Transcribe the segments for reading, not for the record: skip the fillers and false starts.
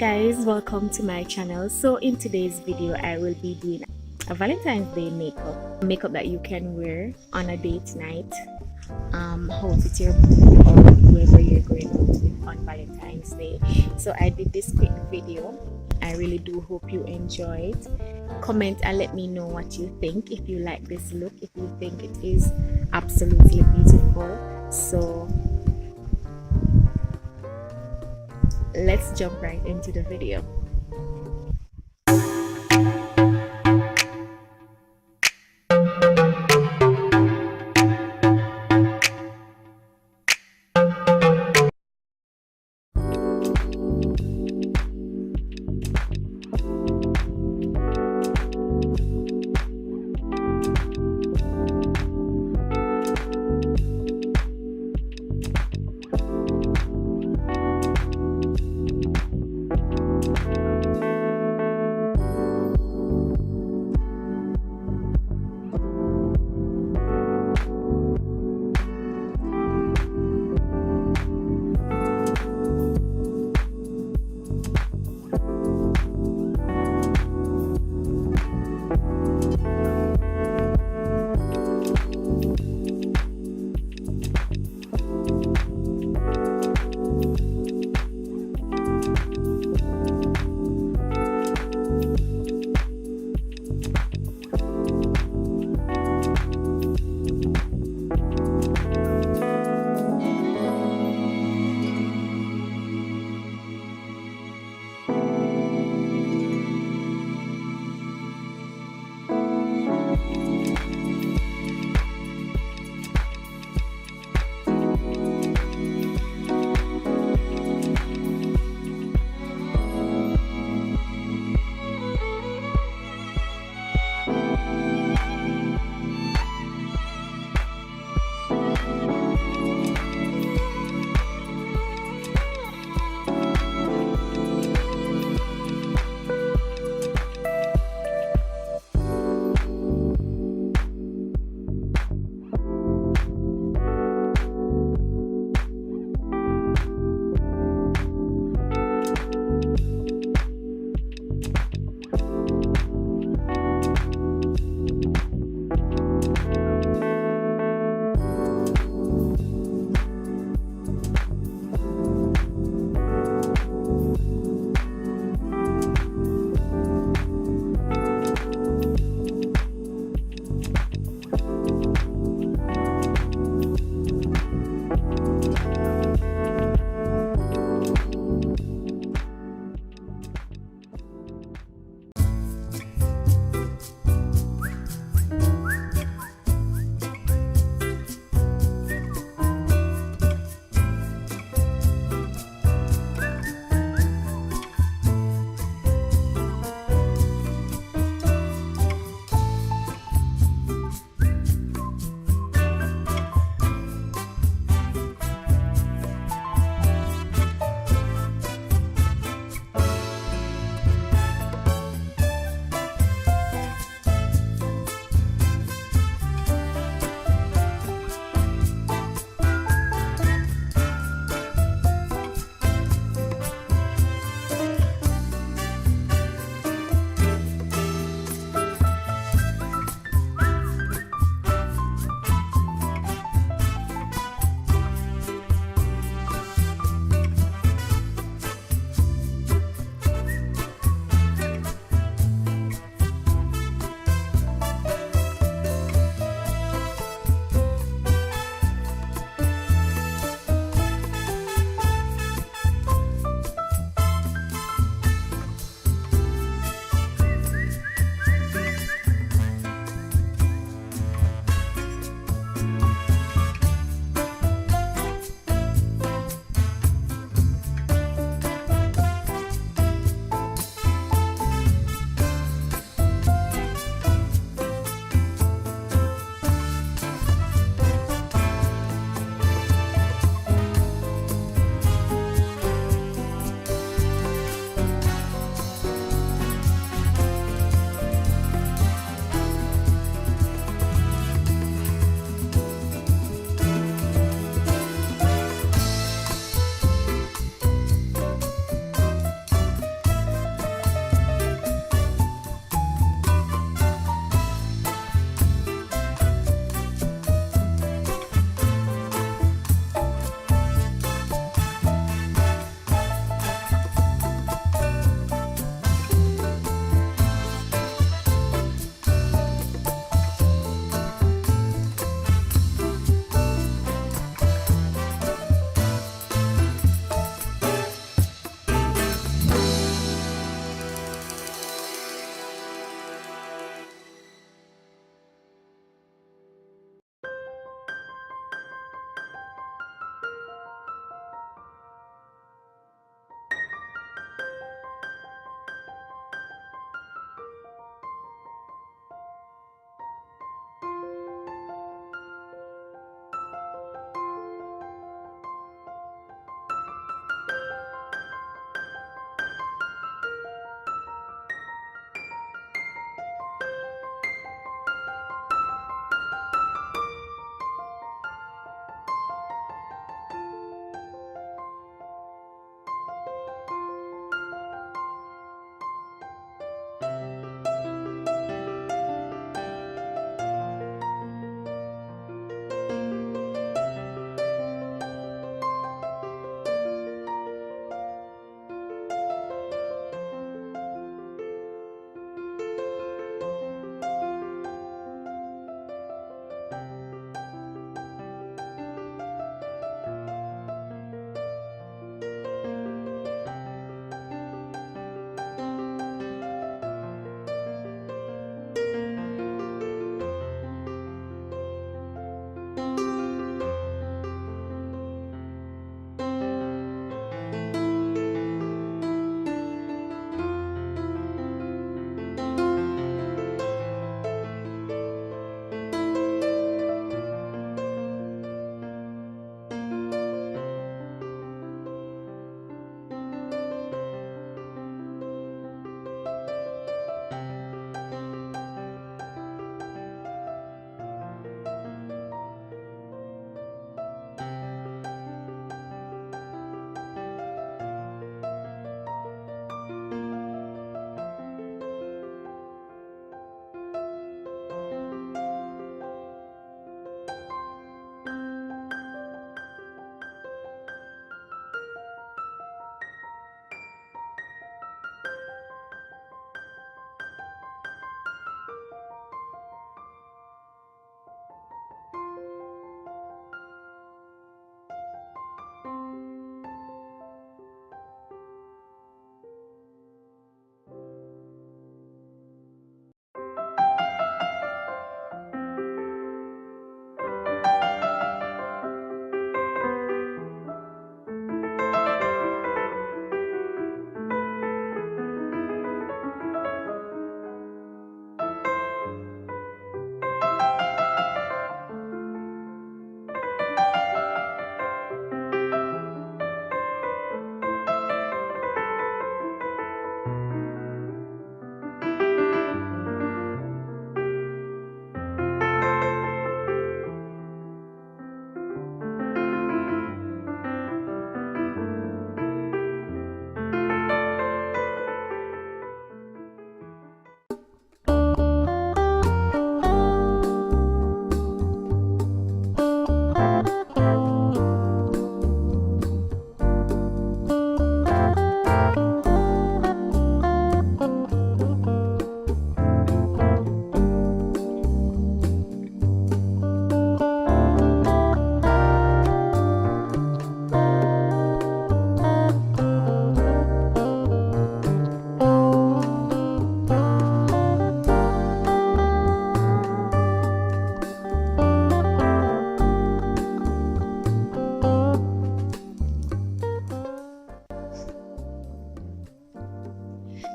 guys, welcome to my channel. So in today's video I will be doing a Valentine's Day makeup that you can wear on a date night, out with your boo or whoever you're going out with on Valentine's Day. So I did this quick video. I really do hope you enjoy it. Comment and let me know what you think, if you like this look, if you think it is absolutely beautiful. So let's jump right into the video.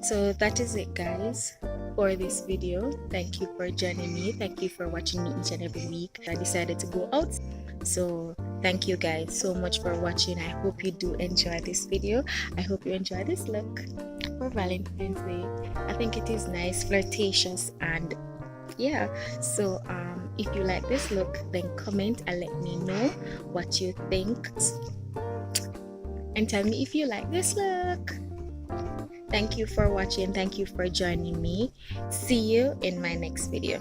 So that is it, guys, for this video. Thank you for joining me. Thank you for watching me each and every week. I decided to go out, so thank you guys so much for watching. I hope you do enjoy this video. I hope you enjoy this look for Valentine's Day. I think it is nice, flirtatious, and yeah. So if you like this look, then comment and let me know what you think, and tell me if you like this look. Thank you for watching. Thank you for joining me. See you in my next video.